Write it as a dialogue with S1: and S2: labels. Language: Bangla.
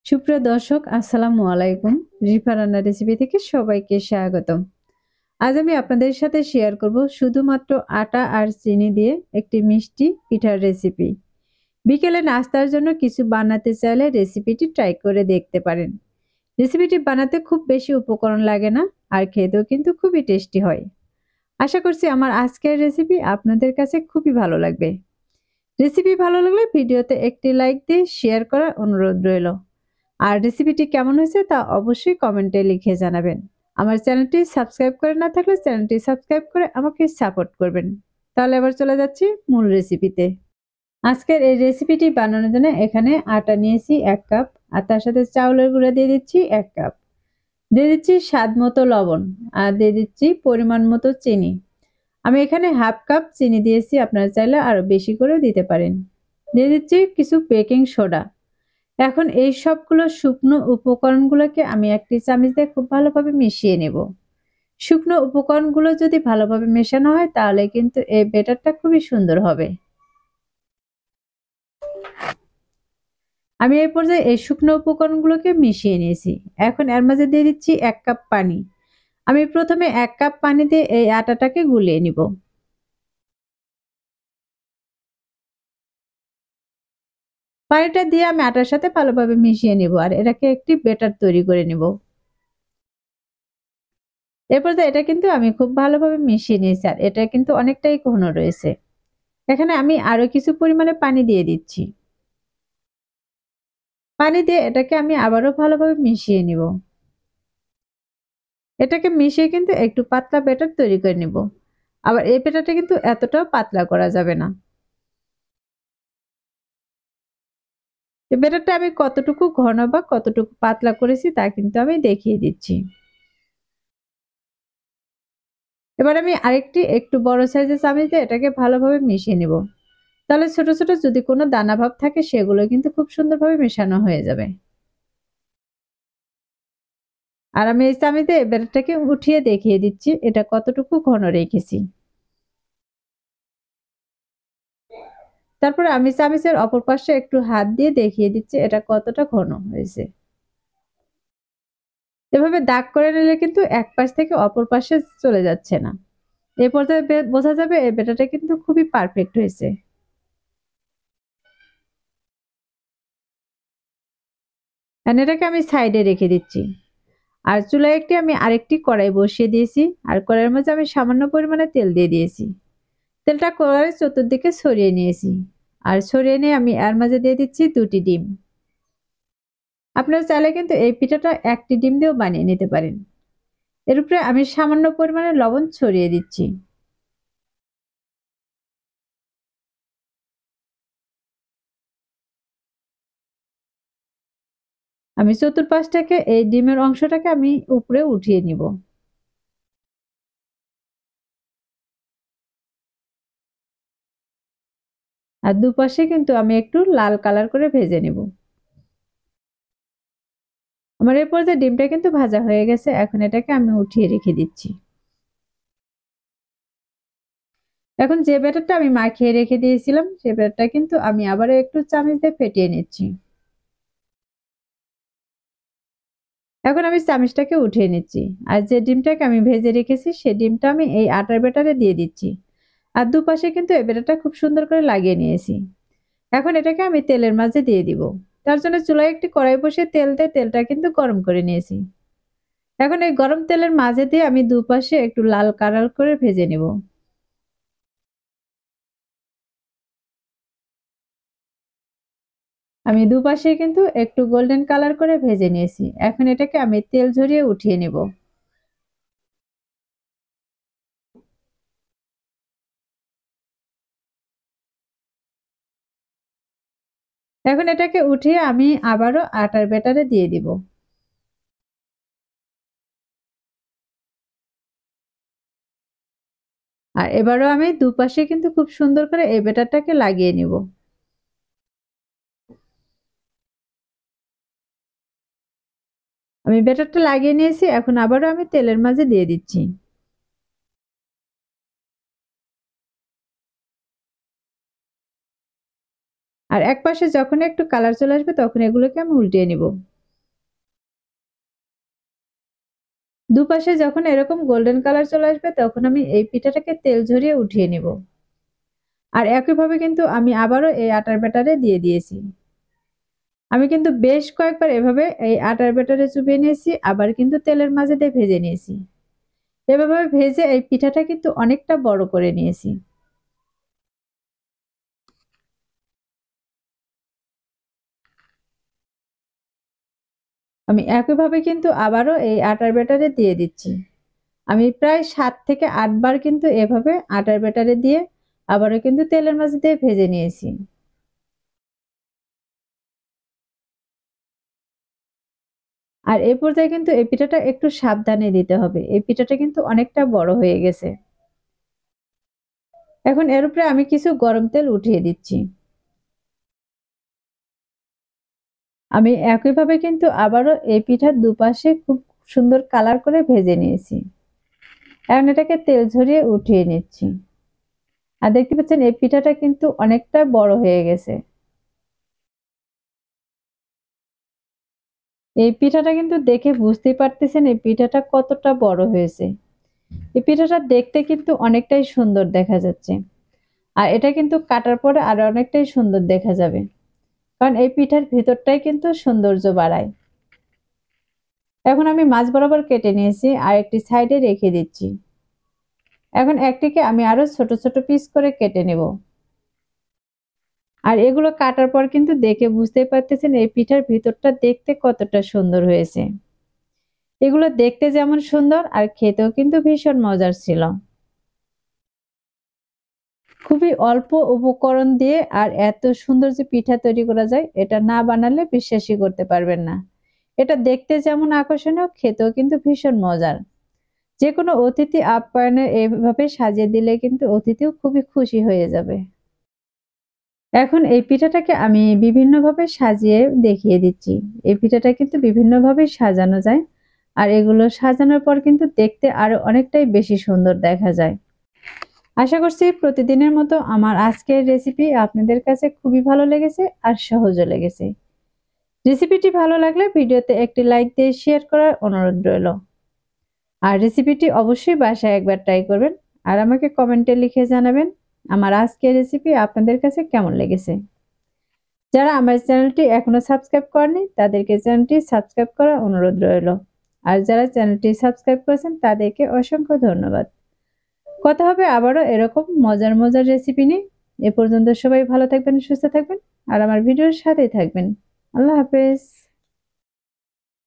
S1: সুপ্রিয় দর্শক, আসসালামু আলাইকুম। রিফা রান্না রেসিপি থেকে সবাইকে স্বাগতম। আজ আমি আপনাদের সাথে শেয়ার করব শুধুমাত্র আটা আর চিনি দিয়ে একটি মিষ্টি পিঠার রেসিপি। বিকেলে নাস্তার জন্য কিছু বানাতে চাইলে রেসিপিটি ট্রাই করে দেখতে পারেন। রেসিপিটি বানাতে খুব বেশি উপকরণ লাগে না, আর খেতেও কিন্তু খুবই টেস্টি হয়। আশা করছি আমার আজকের রেসিপি আপনাদের কাছে খুবই ভালো লাগবে। রেসিপি ভালো লাগলে ভিডিওতে একটি লাইক দিয়ে শেয়ার করার অনুরোধ রইল। আর রেসিপিটি কেমন হয়েছে তা অবশ্যই কমেন্টে লিখে জানাবেন। আমার চ্যানেলটি সাবস্ক্রাইব করে না থাকলে চ্যানেলটি সাবস্ক্রাইব করে আমাকে সাপোর্ট করবেন। তাহলে এবার চলে যাচ্ছি মূল রেসিপিতে। আজকের এই রেসিপিটি বানানোর জন্য এখানে আটা নিয়েছি 1 কাপ, আর তার সাথে চাউলের গুঁড়া দিয়ে দিচ্ছি 1 কাপ। দিয়ে দিচ্ছি স্বাদ মতো লবণ, আর দিয়ে দিচ্ছি পরিমাণ মতো চিনি। আমি এখানে হাফ কাপ চিনি দিয়েছি, আপনারা চাইলে আরো বেশি করে দিতে পারেন। দিয়ে দিচ্ছি কিছু বেকিং সোডা। এখন এই সবগুলো শুকনো উপকরণগুলোকে আমি একটি চামচ দিয়ে খুব ভালোভাবে মিশিয়ে নেব। শুকনো উপকরণগুলো যদি ভালোভাবে মেশানো হয় তাহলে কিন্তু এই ব্যাটারটা খুবই সুন্দর হবে। আমি এই পর্যায়ে এই শুকনো উপকরণগুলোকে মিশিয়ে নিয়েছি। এখন এর মাঝে দিয়ে দিচ্ছি 1 কাপ পানি। আমি প্রথমে 1 কাপ পানি দিয়ে এই আটাটাকে গুলিয়ে নিব। পানিটা দিয়ে আমি আটার সাথে ভালোভাবে মিশিয়ে নিব, আর এটাকে একটি ব্যাটার তৈরি করে নিব। এরপর এটা কিন্তু আমি খুব ভালোভাবে মিশিয়ে নিয়েছি, আর এটা কিন্তু অনেকটাই ঘন রয়েছে। এখানে আমি আরো কিছু পরিমাণে পানি দিয়ে দিচ্ছি। পানি দিয়ে এটাকে আমি আবারও ভালোভাবে মিশিয়ে নিব। এটাকে মিশিয়ে কিন্তু একটু পাতলা ব্যাটার তৈরি করে নিব। আবার এই ব্যাটারটা কিন্তু এতটাও পাতলা করা যাবে না। এই ব্যাটারটা আমি কতটুকু ঘন বা কতটুকু পাতলা করেছি তা কিন্তু আমি দেখিয়ে দিচ্ছি। এবার আমি আরেকটি একটু বড় সাইজের চামচ দিয়ে এটাকে ভালোভাবে মিশিয়ে নিব। তাহলে ছোট ছোট যদি কোনো দানা ভাব থাকে সেগুলো কিন্তু খুব সুন্দরভাবে মেশানো হয়ে যাবে। আর আমি এই চামচ দিয়ে ব্যাটারটাকে উঠিয়ে দেখিয়ে দিচ্ছি এটা কতটুকু ঘন রেখেছি। তারপরে আমি চামচের অপর পাশে একটু হাত দিয়ে দেখিয়ে দিচ্ছি এটা কতটা ঘন হয়েছে। এভাবে দাগ করে নিলে কিন্তু এক পাশ থেকে অপর পাশে চলে যাচ্ছে না। এই পর্যায়ে বোঝা যাবে এই ব্যাটারটা কিন্তু খুবই পারফেক্ট হয়েছে। আর এটাকে আমি সাইডে রেখে দিচ্ছি। আর চুলায় আমি আরেকটি কড়াই বসিয়ে দিয়েছি, আর কড়াইয়ের মধ্যে আমি সামান্য পরিমাণে তেল দিয়ে দিয়েছি। তেলটা কড়াইয়ের চতুর্দিকে ছড়িয়ে নিয়েছি। আর ছড়িয়ে নিয়ে আমি এর মাঝে দিয়ে দিচ্ছি 2টি ডিম। আপনারা চাইলে কিন্তু এই পিঠাটা একটি ডিম দিয়েও বানিয়ে নিতে পারেন। এর উপরে আমি সামান্য পরিমাণে লবণ ছড়িয়ে দিচ্ছি। আমি চতুর্পাশটাকে এই ডিমের অংশটাকে আমি উপরে উঠিয়ে নিব। আর দুপাশে কিন্তু আমি একটু লাল কালার করে ভেজে নিব। আমার এই পর্যায়ে ডিমটা কিন্তু ভাজা হয়ে গেছে, এখন এটাকে আমি উঠিয়ে রেখে দিচ্ছি। এখন যে ব্যাটারটা আমি মাখিয়ে রেখে দিয়েছিলাম সে ব্যাটারটা কিন্তু আমি আবারও একটু চামচ দিয়ে ফেটিয়ে নিচ্ছি। এখন আমি চামচটাকে উঠিয়ে নিচ্ছি। আর যে ডিমটাকে আমি ভেজে রেখেছি সেই ডিমটা আমি এই আটার ব্যাটারে দিয়ে দিচ্ছি। আর দুপাশে কিন্তু এই ব্যাটারটা খুব সুন্দর করে লাগিয়ে নিয়েছি। এখন এটাকে আমি তেলের মাঝে দিয়ে দিব। তার জন্য চুলায় একটি কড়াই বসিয়ে তেল দিয়ে তেলটা কিন্তু গরম করে নিয়েছি। এখন এই গরম তেলের মাঝে দিয়ে আমি দুপাশে একটু লাল কালার করে ভেজে নিব। আমি দুপাশে কিন্তু একটু গোল্ডেন কালার করে ভেজে নিয়েছি। এখন এটাকে আমি তেল ঝরিয়ে উঠিয়ে নিব। এখন এটাকে উঠিয়ে আমি আবারও আটার ব্যাটারে দিয়ে দিব। আর এবারও আমি দুপাশে কিন্তু খুব সুন্দর করে এই ব্যাটারটাকে লাগিয়ে নিব। আমি ব্যাটারটা লাগিয়ে নিয়েছি, এখন আবারও আমি তেলের মাঝে দিয়ে দিচ্ছি। আর এক পাশে যখন একটু কালার চলে আসবে তখন এগুলোকে আমি উল্টিয়ে নিব। দুপাশে যখন এরকম গোল্ডেন কালার চলে আসবে তখন আমি এই পিঠাটাকে তেল ঝরিয়ে উঠিয়ে নিব। আর একইভাবে কিন্তু আমি আবারও এই আটার ব্যাটারে দিয়ে দিয়েছি। আমি কিন্তু বেশ কয়েকবার এভাবে এই আটার ব্যাটারে চুবিয়ে নিয়েছি, আবার কিন্তু তেলের মাঝে দিয়ে ভেজে নিয়েছি। এভাবে ভেজে এই পিঠাটা কিন্তু অনেকটা বড় করে নিয়েছি। আমি একইভাবে কিন্তু আবারও এই আটার ব্যাটারে দিয়ে দিচ্ছি। আমি প্রায় 7 থেকে 8 বার কিন্তু এভাবে আটার ব্যাটারে দিয়ে আবারও কিন্তু তেলের মাঝে দিয়ে ভেজে নিয়েছি। আর এই পর্যায়ে কিন্তু এই পিঠাটা একটু সাবধানে দিতে হবে। এই পিঠাটা কিন্তু অনেকটা বড় হয়ে গেছে। এখন এর উপরে আমি কিছু গরম তেল উঠিয়ে দিচ্ছি। আমি একইভাবে কিন্তু আবারও এই পিঠার দুপাশে খুব সুন্দর কালার করে ভেজে নিয়েছি। এখন এটাকে তেল ঝরিয়ে উঠিয়ে নিচ্ছি। আর দেখতে পাচ্ছেন এই পিঠাটা কিন্তু অনেকটা বড় হয়ে গেছে। এই পিঠাটা কিন্তু দেখে বুঝতেই পারতেছেন এই পিঠাটা কতটা বড় হয়েছে। এই পিঠাটা দেখতে কিন্তু অনেকটাই সুন্দর দেখা যাচ্ছে। আর এটা কিন্তু কাটার পরে আরো অনেকটাই সুন্দর দেখা যাবে। কারণ এই পিঠার ভিতরটাই কিন্তু সৌন্দর্য বাড়ায়। এখন আমি মাছ বরাবর কেটে নিয়েছি আর একটি সাইডে রেখে দিচ্ছি। এখন একটিকে আমি আরো ছোট ছোট পিস করে কেটে নেব। আর এগুলো কাটার পর কিন্তু দেখে বুঝতেই পারতেছেন এই পিঠার ভিতরটা দেখতে কতটা সুন্দর হয়েছে। এগুলো দেখতে যেমন সুন্দর আর খেতেও কিন্তু ভীষণ মজার ছিল। খুবই অল্প উপকরণ দিয়ে আর এত সুন্দর যে পিঠা তৈরি করা যায় এটা না বানালে বিশ্বাসই করতে পারবেন না। এটা দেখতে যেমন আকর্ষণীয়, খেতেও কিন্তু ভীষণ মজার। যে কোনো অতিথি আপ্যায়নে এইভাবে সাজিয়ে দিলে কিন্তু অতিথিও খুবই খুশি হয়ে যাবে। এখন এই পিঠাটাকে আমি বিভিন্নভাবে সাজিয়ে দেখিয়ে দিচ্ছি। এই পিঠাটা কিন্তু বিভিন্নভাবে সাজানো যায়। আর এগুলো সাজানোর পর কিন্তু দেখতে আরো অনেকটাই বেশি সুন্দর দেখা যায়। আশা করছি প্রতিদিনের মতো আমার আজকের রেসিপি আপনাদের কাছে খুবই ভালো লেগেছে আর সহজও লেগেছে। রেসিপিটি ভালো লাগলে ভিডিওতে একটি লাইক দিয়ে শেয়ার করার অনুরোধ রইল। আর রেসিপিটি অবশ্যই বাসায় একবার ট্রাই করবেন আর আমাকে কমেন্টে লিখে জানাবেন আমার আজকের রেসিপি আপনাদের কাছে কেমন লেগেছে। যারা আমার চ্যানেলটি এখনো সাবস্ক্রাইব করেনি তাদেরকে চ্যানেলটি সাবস্ক্রাইব করার অনুরোধ রইল। আর যারা চ্যানেলটি সাবস্ক্রাইব করেছেন তাদেরকে অসংখ্য ধন্যবাদ। কথা হবে আবারও এরকম মজার মজার রেসিপি নিয়ে। এ পর্যন্ত সবাই ভালো থাকবেন, সুস্থ থাকবেন আর আমার ভিডিওর সাথেই থাকবেন। আল্লাহ হাফেজ।